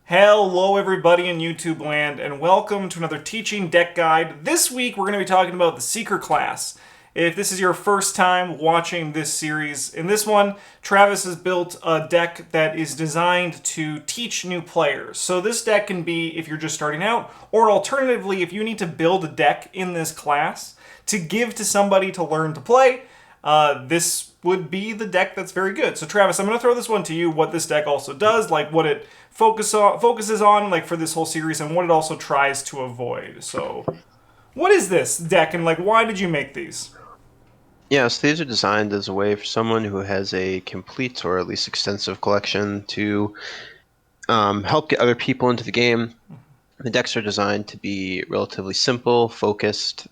Hello everybody in YouTube land and welcome to another teaching deck guide. This week we're going to be talking about the Seeker class. If this is your first time watching this series, in this one Travis has built a deck that is designed to teach new players. So this deck can be if you're just starting out, or alternatively if you need to build a deck in this class to give to somebody to learn to play. This would be the deck that's very good. So Travis, I'm going to throw this one to you, what this deck also does, like what it focuses on like for this whole series and what it also tries to avoid. So what is this deck and like why did you make these? Yes, these are designed as a way for someone who has a complete or at least extensive collection to help get other people into the game. The decks are designed to be relatively simple, focused,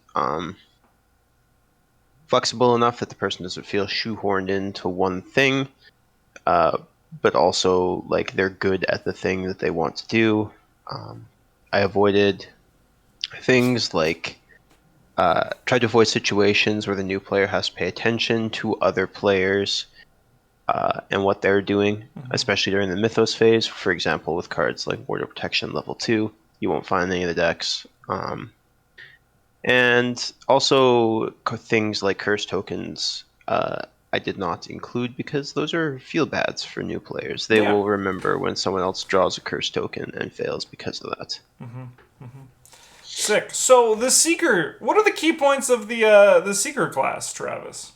flexible enough that the person doesn't feel shoehorned into one thing, but also like they're good at the thing that they want to do. I avoided things like tried to avoid situations where the new player has to pay attention to other players and what they're doing, especially during the Mythos phase. For example, with cards like Ward of Protection level 2, you won't find any of the decks. And also things like curse tokens, I did not include because those are feel bads for new players. They Yeah. will remember when someone else draws a curse token and fails because of that. Sick. So the Seeker, what are the key points of the Seeker class, Travis?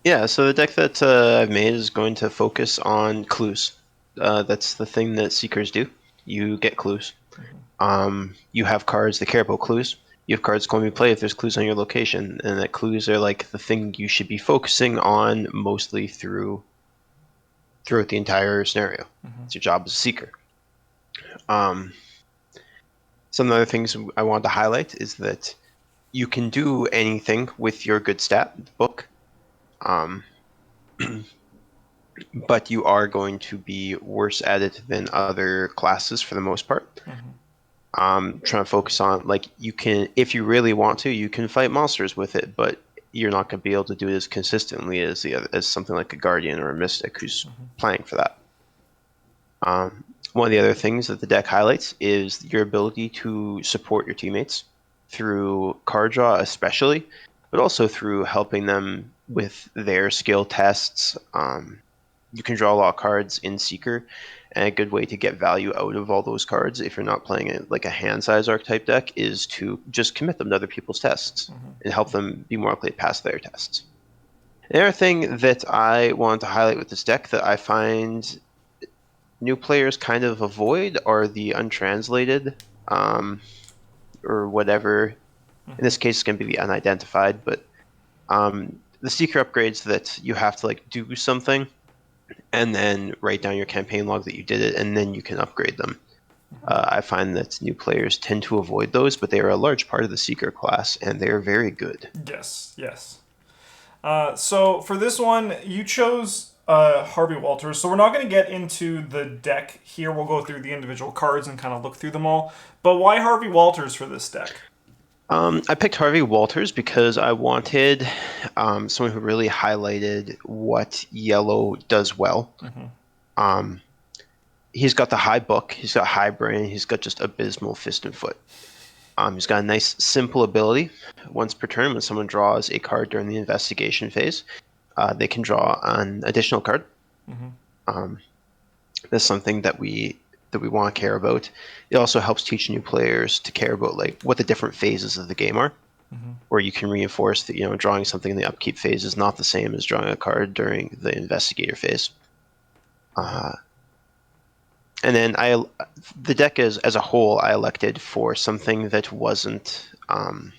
Yeah, so the deck that I've made is going to focus on clues. That's the thing that Seekers do. You get clues. You have cards that care about clues. You have cards going to be played if there's clues on your location, and that clues are like the thing you should be focusing on mostly throughout the entire scenario. It's your job as a Seeker. Some other things I wanted to highlight is that you can do anything with your good stat book. But you are going to be worse at it than other classes for the most part. Trying to focus on, like, you can, if you really want to, you can fight monsters with it, but you're not going to be able to do it as consistently as as something like a Guardian or a Mystic who's playing for that. One of the other things that the deck highlights is your ability to support your teammates through card draw especially, but also through helping them with their skill tests. You can draw a lot of cards in Seeker, and a good way to get value out of all those cards, if you're not playing it like a hand-size archetype deck, is to just commit them to other people's tests and help them be more likely to pass their tests. Another thing that I wanted to highlight with this deck that I find new players kind of avoid are the untranslated, or whatever. In this case, it's going to be the unidentified, but the Seeker upgrades that you have to like do something and then write down your campaign log that you did it, and then you can upgrade them. I find that new players tend to avoid those, but they are a large part of the Seeker class, and they are very good. Yes, yes. So for this one, you chose Harvey Walters. So we're not going to get into the deck here. We'll go through the individual cards and kind of look through them all. But why Harvey Walters for this deck? I picked Harvey Walters because I wanted someone who really highlighted what yellow does well. He's got the high book, he's got high brain, he's got just abysmal fist and foot. He's got a nice, simple ability. Once per turn, when someone draws a card during the investigation phase, they can draw an additional card. That's something that we want to care about. It also helps teach new players to care about like what the different phases of the game are, where you can reinforce that drawing something in the upkeep phase is not the same as drawing a card during the investigator phase. And then the deck as a whole, I elected for something that wasn't. I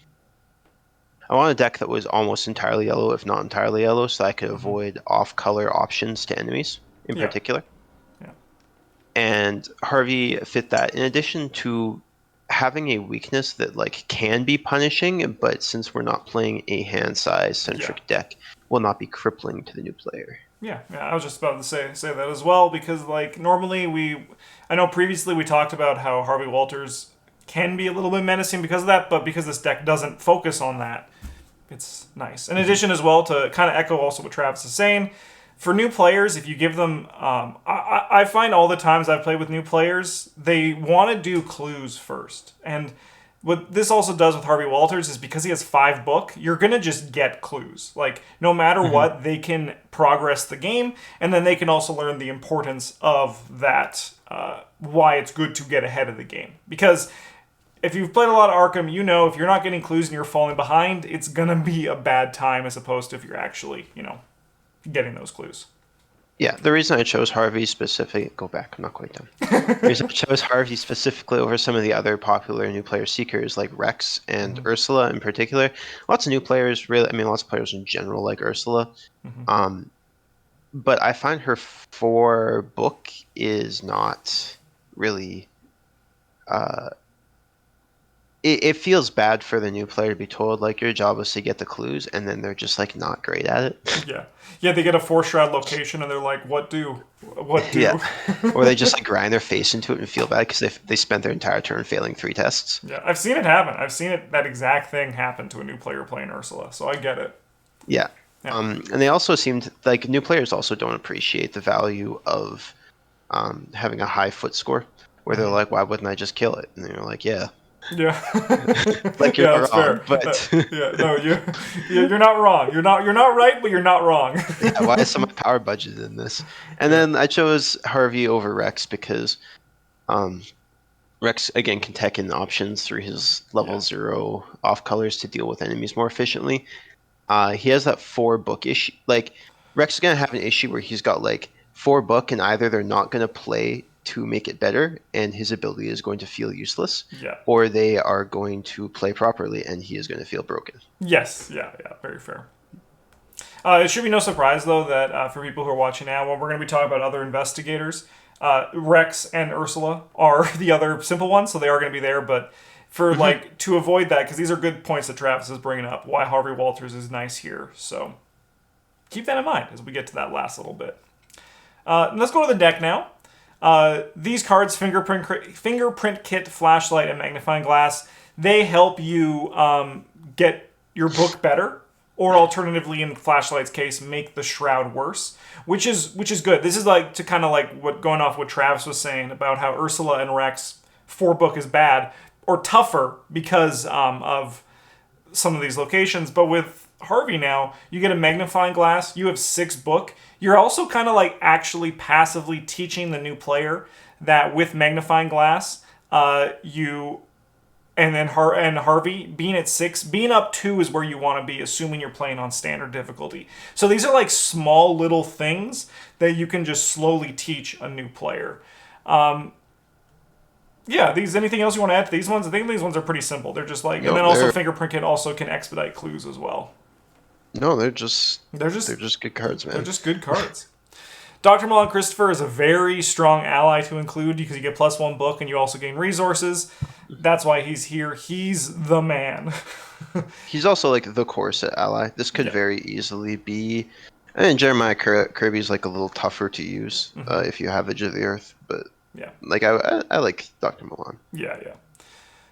want a deck that was almost entirely yellow, if not entirely yellow, so I could avoid off-color options to enemies in particular. Yeah. And Harvey fit that. In addition to having a weakness that like can be punishing, but since we're not playing a hand size centric deck, will not be crippling to the new player. Yeah, I was just about to say that as well because like normally I know previously we talked about how Harvey Walters can be a little bit menacing because of that, but because this deck doesn't focus on that, it's nice. In addition as well, to kind of echo also what Travis is saying, For new players, if you give them, I find all the times I've played with new players, they want to do clues first. And what this also does with Harvey Walters is because he has 5 book, you're going to just get clues. Like, no matter what, they can progress the game, and then they can also learn the importance of that, why it's good to get ahead of the game. Because if you've played a lot of Arkham, you know if you're not getting clues and you're falling behind, it's going to be a bad time as opposed to if you're actually, getting those clues. Yeah, the reason I chose Harvey specifically, go back, I'm not quite done. The reason I chose Harvey specifically over some of the other popular new player seekers like Rex and Ursula in particular. Lots of new players, really, lots of players in general like Ursula. But I find her 4 book is not really it feels bad for the new player to be told, like, your job was to get the clues, and then they're just, like, not great at it. Yeah, they get a 4-shroud location, and they're like, what do? Yeah. Or they just, like, grind their face into it and feel bad because they spent their entire turn failing 3 tests. Yeah, I've seen it happen. I've seen that exact thing happen to a new player playing Ursula, so I get it. Yeah. And they also seemed, like, new players also don't appreciate the value of having a high foot score, where they're like, why wouldn't I just kill it? And they're like, yeah. Yeah, like you're that's wrong, fair. But you're not wrong. You're not right, but you're not wrong. Yeah, why is so much power budgeted in this? And then I chose Harvey over Rex because Rex again can tech in options through his level 0 off colors to deal with enemies more efficiently. He has that 4 book issue. Like, Rex is gonna have an issue where he's got like 4 book, and either they're not gonna play to make it better, and his ability is going to feel useless, or they are going to play properly, and he is going to feel broken. Yes, yeah, very fair. It should be no surprise, though, that for people who are watching now, when we're going to be talking about other investigators, Rex and Ursula are the other simple ones, so they are going to be there, but for, like, to avoid that, because these are good points that Travis is bringing up, why Harvey Walters is nice here, so keep that in mind as we get to that last little bit. Let's go to the deck now. These cards, Fingerprint Kit, Flashlight, and Magnifying Glass, they help you get your book better, or alternatively, in Flashlight's case, make the Shroud worse, which is good. This is like to kind of like going off what Travis was saying about how Ursula and Rex 4 book is bad or tougher because of some of these locations, but with Harvey now, you get a Magnifying Glass, you have 6 book. You're also kind of like actually passively teaching the new player that with Magnifying Glass, Harvey being at 6, being up 2 is where you want to be, assuming you're playing on standard difficulty. So these are like small little things that you can just slowly teach a new player. Anything else you want to add to these ones? I think these ones are pretty simple. They're just like, and then also Fingerprint Kit also can expedite clues as well. No, they're just good cards, man. They're just good cards. Dr. Milan Christopher is a very strong ally to include because you get +1 book and you also gain resources. That's why he's here. He's the man. He's also like the corset ally. This could very easily be. And Jeremiah Kirby's like a little tougher to use if you have Edge of the Earth, but like I like Dr. Milan. Yeah.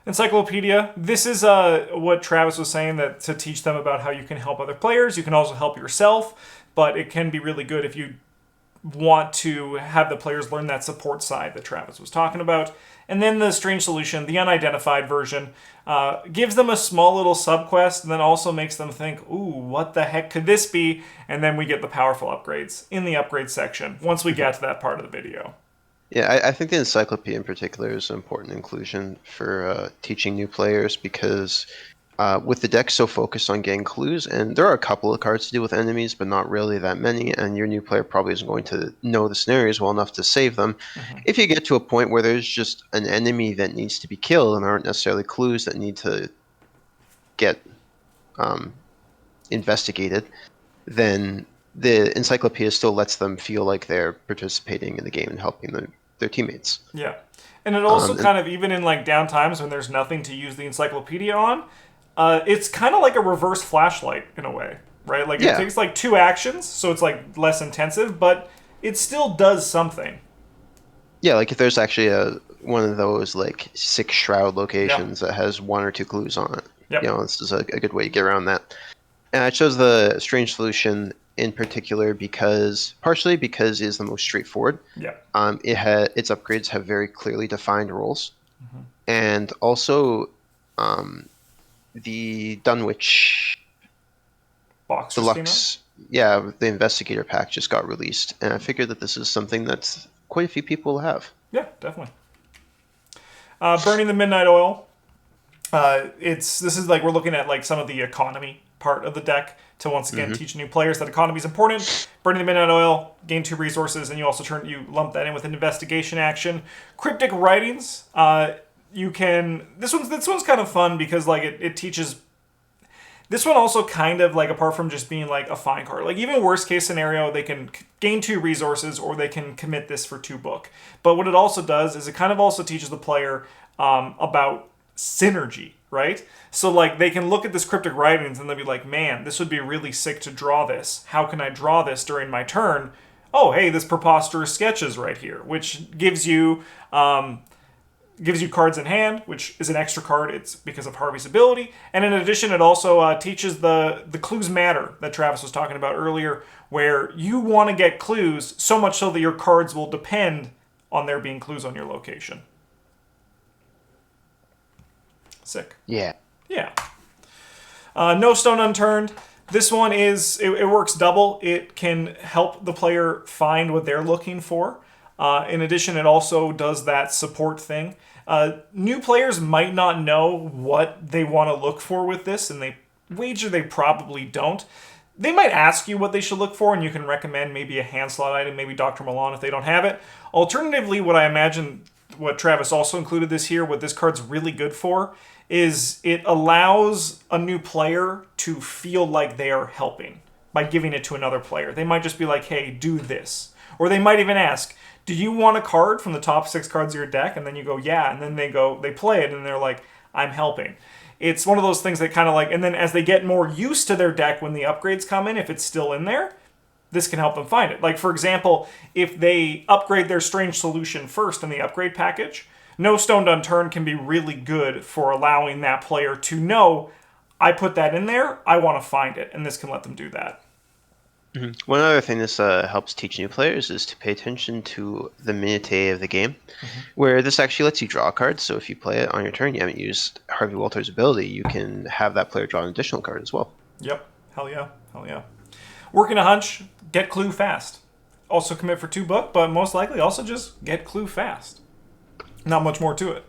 Encyclopedia. This is what Travis was saying, that to teach them about how you can help other players. You can also help yourself, but it can be really good if you want to have the players learn that support side that Travis was talking about. And then the Strange Solution, the unidentified version, gives them a small little subquest and then also makes them think, ooh, what the heck could this be? And then we get the powerful upgrades in the upgrade section once we get to that part of the video. Yeah, I think the Encyclopedia in particular is an important inclusion for teaching new players because with the deck so focused on getting clues, and there are a couple of cards to deal with enemies, but not really that many, and your new player probably isn't going to know the scenarios well enough to save them. If you get to a point where there's just an enemy that needs to be killed and aren't necessarily clues that need to get investigated, then the Encyclopedia still lets them feel like they're participating in the game and helping their teammates. Yeah. And it also kind of, even in like down times when there's nothing to use the Encyclopedia on, it's kind of like a reverse Flashlight in a way, right? Like it takes like 2 actions, so it's like less intensive, but it still does something. Yeah, like if there's actually one of those like 6 shroud locations that has 1 or 2 clues on it. This is a good way to get around that. And I chose the Strange Solution in particular partially because it is the most straightforward. Yeah. Its upgrades have very clearly defined roles, and also um, the Dunwich Box just came out. Deluxe, yeah, the Investigator pack just got released, and I figured that this is something that quite a few people have. Yeah, definitely. Burning the Midnight Oil. This is like we're looking at like some of the economy part of the deck to once again teach new players that economy is important. Burning the Midnight Oil, gain 2 resources, and you also you lump that in with an investigation action. Cryptic Writings. You can this one's kind of fun because like it teaches. This one also kind of like apart from just being like a fine card, like even worst case scenario, they can gain 2 resources or they can commit this for 2 book. But what it also does is it kind of also teaches the player about synergy, right? So like they can look at this Cryptic Writings and they'll be like, man, this would be really sick to draw this. How can I draw this during my turn? Oh, hey, this Preposterous Sketch is right here, which gives you cards in hand, which is an extra card. It's because of Harvey's ability. And in addition, it also teaches the clues matter that Travis was talking about earlier, where you want to get clues so much so that your cards will depend on there being clues on your location. Sick. Yeah. Yeah. No Stone Unturned. This one it works double. It can help the player find what they're looking for. In addition, it also does that support thing. New players might not know what they want to look for with this, and they wager they probably don't. They might ask you what they should look for, and you can recommend maybe a hand slot item, maybe Dr. Milan if they don't have it. Alternatively, what I imagine what Travis also included this here, what this card's really good for, is it allows a new player to feel like they are helping by giving it to another player. They might just be like, hey, do this. Or they might even ask, do you want a card from the top 6 cards of your deck? And then you go, yeah. And then they play it and they're like, I'm helping. It's one of those things that kind of like, and then as they get more used to their deck when the upgrades come in, if it's still in there, this can help them find it. Like, for example, if they upgrade their Strange Solution first in the upgrade package, No Stone Unturned can be really good for allowing that player to know, I put that in there, I want to find it, and this can let them do that. Mm-hmm. One other thing this helps teach new players is to pay attention to the minute of the game, where this actually lets you draw a card. So if you play it on your turn, you haven't used Harvey Walter's ability, you can have that player draw an additional card as well. Yep. Hell yeah. Hell yeah. Working a hunch, get clue fast. Also commit for 2 book, but most likely also just get clue fast. Not much more to it.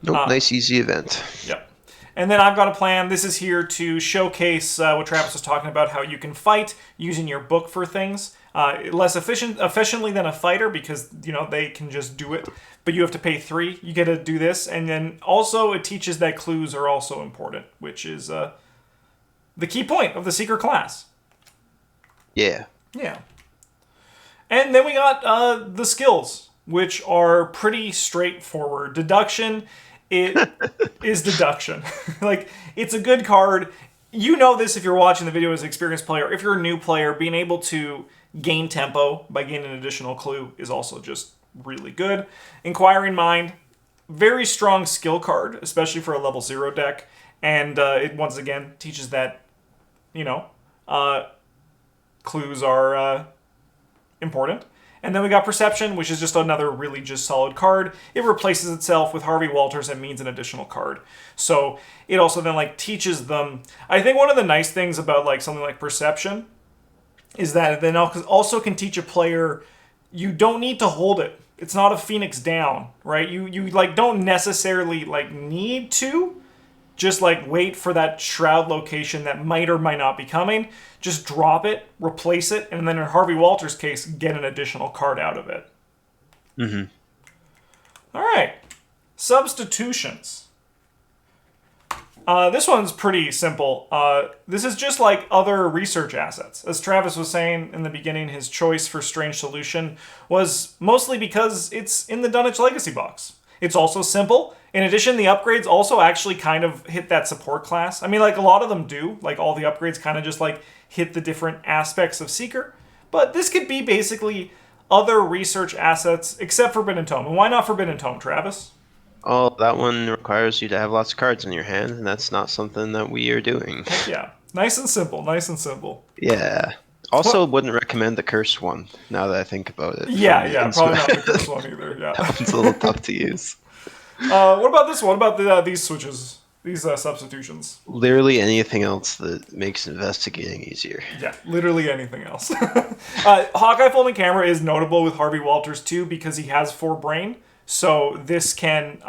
Nope, nice easy event. Yep. And then I've got a plan. This is here to showcase what Travis was talking about, how you can fight using your book for things. Less efficiently than a fighter because, they can just do it. But you have to pay 3. You get to do this. And then also it teaches that clues are also important, which is the key point of the Seeker class. Yeah. Yeah. And then we got the skills, which are pretty straightforward. Deduction, it is deduction. Like, it's a good card. You know this if you're watching the video as an experienced player. If you're a new player, being able to gain tempo by gaining an additional clue is also just really good. Inquiring Mind, very strong skill card, especially for a level 0 deck. And it, once again, teaches that, clues are important. And then we got Perception, which is just another really just solid card. It replaces itself with Harvey Walters and means an additional card. So it also then teaches them. I think one of the nice things about something like Perception is that it then also can teach a player you don't need to hold it. It's not a Phoenix down, right? You don't necessarily need to. Just wait for that Shroud location that might or might not be coming. Just drop it, replace it, and then in Harvey Walters' case, get an additional card out of it. Mm-hmm. All right. Substitutions. This one's pretty simple. This is just like other research assets. As Travis was saying in the beginning, his choice for Strange Solution was mostly because it's in the Dunwich Legacy box. It's also simple. In addition, the upgrades also actually kind of hit that support class. I mean, a lot of them do. All the upgrades kind of just hit the different aspects of Seeker. But this could be basically other research assets except Forbidden Tome. And why not Forbidden Tome, Travis? Oh, that one requires you to have lots of cards in your hand, and that's not something that we are doing. Yeah. Nice and simple. Nice and simple. Yeah. Also, wouldn't recommend the cursed one, now that I think about it. Yeah, yeah, probably not the cursed one either. That Yeah. one's a little tough to use. What about this one? What about these switches? These substitutions? Literally anything else that makes investigating easier. Yeah, literally anything else. Hawkeye folding camera is notable with Harvey Walters too because he has 4 brain. So this can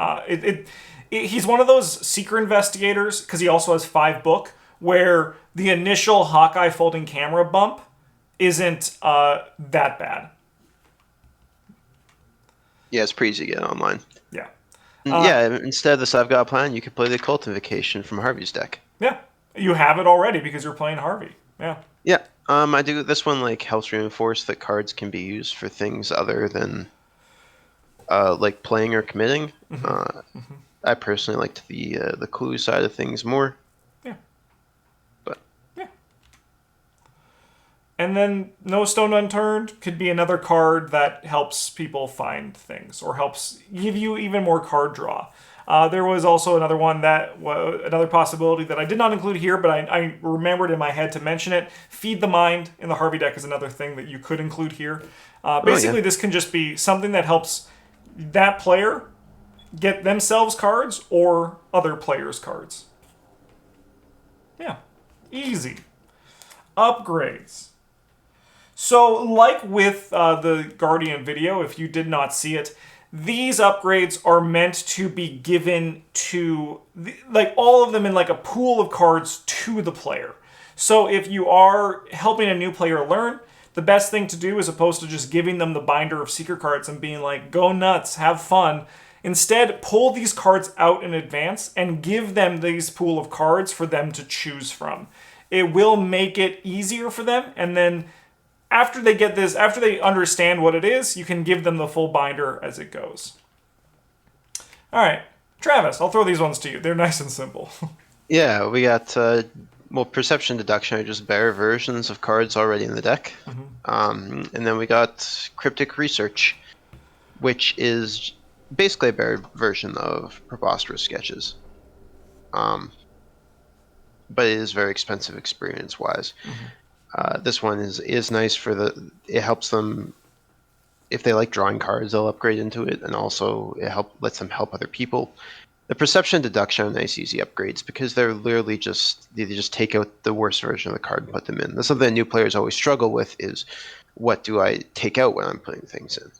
he's one of those seeker investigators because he also has 5 book where the initial Hawkeye folding camera bump isn't that bad. Yeah, it's pretty easy to get online. Yeah. Yeah, instead of this I've Got a Plan, you could play the Cultification from Harvey's deck. Yeah. You have it already because you're playing Harvey. Yeah. Yeah. I do this one like helps reinforce that cards can be used for things other than like playing or committing. I personally liked the clue side of things more. Yeah. But yeah. And then No Stone Unturned could be another card that helps people find things or helps give you even more card draw. There was also another one another possibility that I did not include here, but I remembered in my head to mention it. Feed the Mind in the Harvey deck is another thing that you could include here. Basically, this can just be something that helps that player get themselves cards or other players' cards. Yeah, easy. Upgrades. So, like with the Guardian video, if you did not see it, these upgrades are meant to be given to, like all of them in like a pool of cards to the player. So if you are helping a new player learn, the best thing to do as opposed to just giving them the binder of secret cards and being like, go nuts, have fun. Instead, pull these cards out in advance and give them these pool of cards for them to choose from. It will make it easier for them, and then after they get this, after they understand what it is, you can give them the full binder as it goes. All right, Travis, I'll throw these ones to you. They're nice and simple. yeah, we got Perception Deduction are just better versions of cards already in the deck. And then we got Cryptic Research, which is basically a better version of Preposterous Sketches. But it is very expensive experience-wise. This one is nice for it helps them, if they like drawing cards, they'll upgrade into it, and also it lets them help other people. The Perception Deduction are nice, easy upgrades because they're literally they just take out the worst version of the card and put them in. That's something that new players always struggle with is, what do I take out when I'm putting things in?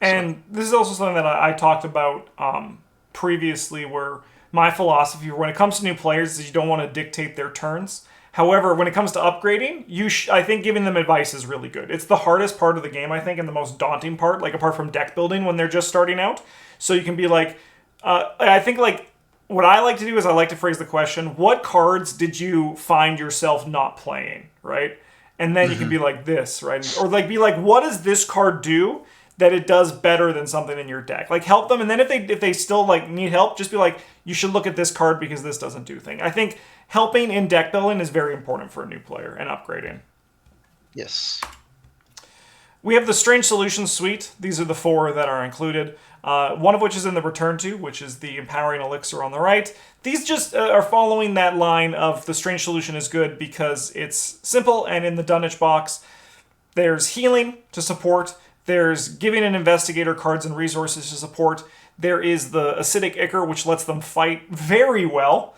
And this is also something that I talked about previously, where my philosophy when it comes to new players is you don't want to dictate their turns. However, when it comes to upgrading, I think giving them advice is really good. It's the hardest part of the game, I think, and the most daunting part, like apart from deck building when they're just starting out. So you can be like, I think like what I like to do is I like to phrase the question, what cards did you find yourself not playing, right? And then you can be like this, right? Or like be like, what does this card do that it does better than something in your deck? Like help them, and then if they still like need help, just be like, you should look at this card because this doesn't do thing. I think helping in deck building is very important for a new player and upgrading. Yes. We have the Strange Solutions suite. These are the 4 that are included. One of which is in the Return To, which is the Empowering Elixir on the right. These just are following that line of the Strange Solution is good because it's simple, and in the Dunwich box, there's healing to support. There's giving an investigator cards and resources to support. There is the Acidic Ichor, which lets them fight very well.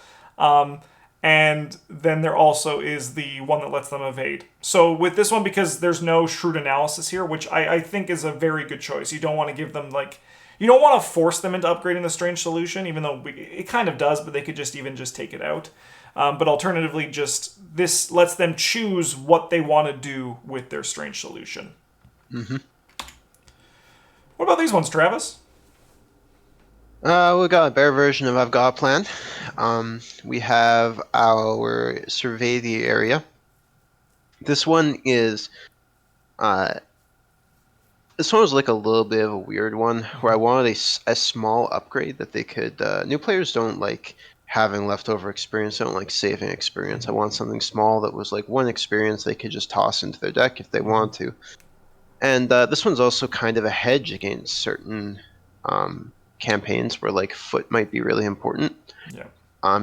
And then there also is the one that lets them evade. So with this one, because there's no Shrewd Analysis here, which I think is a very good choice. You don't want to give them, like, you don't want to force them into upgrading the Strange Solution, even though it kind of does, but they could just take it out. But alternatively, just this lets them choose what they want to do with their Strange Solution. Mm-hmm. What about these ones, Travis? We got a better version of I've Got a Plan. We have our Survey the Area. This one is, this one was like a little bit of a weird one, where I wanted a small upgrade that they could, new players don't like having leftover experience, they don't like saving experience. I want something small that was like 1 experience they could just toss into their deck if they want to. And this one's also kind of a hedge against certain campaigns where like foot might be really important. Yeah.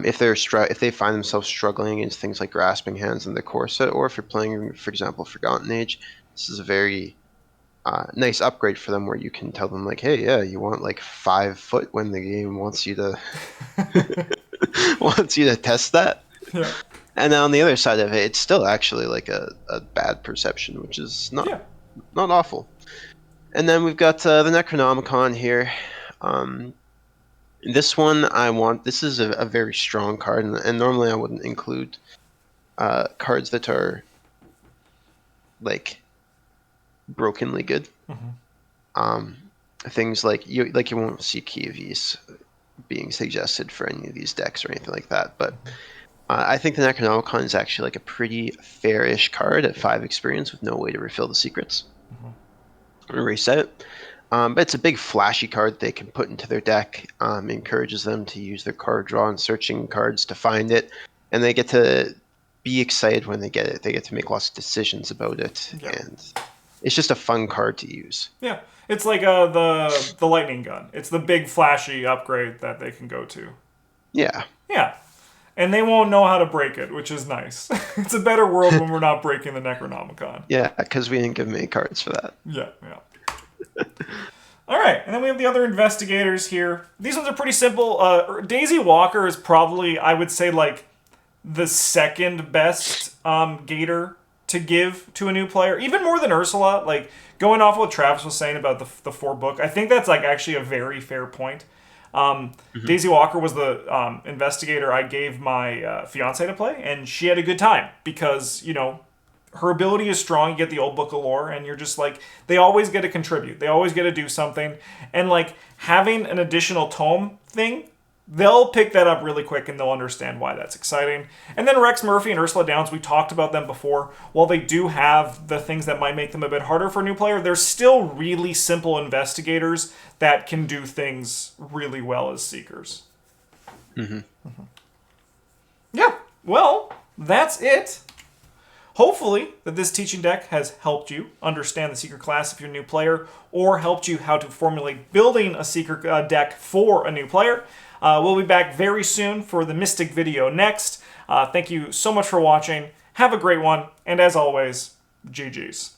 If if they find themselves struggling against things like Grasping Hands in the core set, or if you're playing, for example, Forgotten Age, this is a very nice upgrade for them, where you can tell them like, hey, yeah, you want like 5 foot when the game wants you to wants you to test that. Yeah. And then on the other side of it, it's still actually like a bad perception, which is not awful. And then we've got the Necronomicon here. This one this is a very strong card, and normally I wouldn't include cards that are like brokenly good. Things like you won't see Key of Ys being suggested for any of these decks or anything like that, but I think the Necronomicon is actually like a pretty fair-ish card at 5 experience with no way to refill the secrets. Reset it. But it's a big flashy card they can put into their deck. Encourages them to use their card draw and searching cards to find it, and they get to be excited when they get it. They get to make lots of decisions about it, and it's just a fun card to use. Yeah, it's like the lightning gun. It's the big flashy upgrade that they can go to. Yeah. Yeah. And they won't know how to break it, which is nice. It's a better world when we're not breaking the Necronomicon. Yeah, because we didn't give them any cards for that. Yeah. All right, and then we have the other investigators here. These ones are pretty simple. Daisy Walker is probably, I would say, like the second best gator to give to a new player, even more than Ursula. Like going off what Travis was saying about the 4-book, I think that's like actually a very fair point. Daisy Walker was the investigator I gave my fiance to play, and she had a good time because, her ability is strong. You get the old book of lore, and you're just like, they always get to contribute. They always get to do something. And like having an additional tome thing, they'll pick that up really quick and they'll understand why that's exciting. And then Rex Murphy and Ursula Downs, we talked about them before. While they do have the things that might make them a bit harder for a new player, they're still really simple investigators that can do things really well as seekers. Yeah, well, that's it. Hopefully that this teaching deck has helped you understand the Seeker class if you're a new player, or helped you how to formulate building a Seeker deck for a new player. We'll be back very soon for the Mystic video next. Thank you so much for watching. Have a great one, and as always, GG's.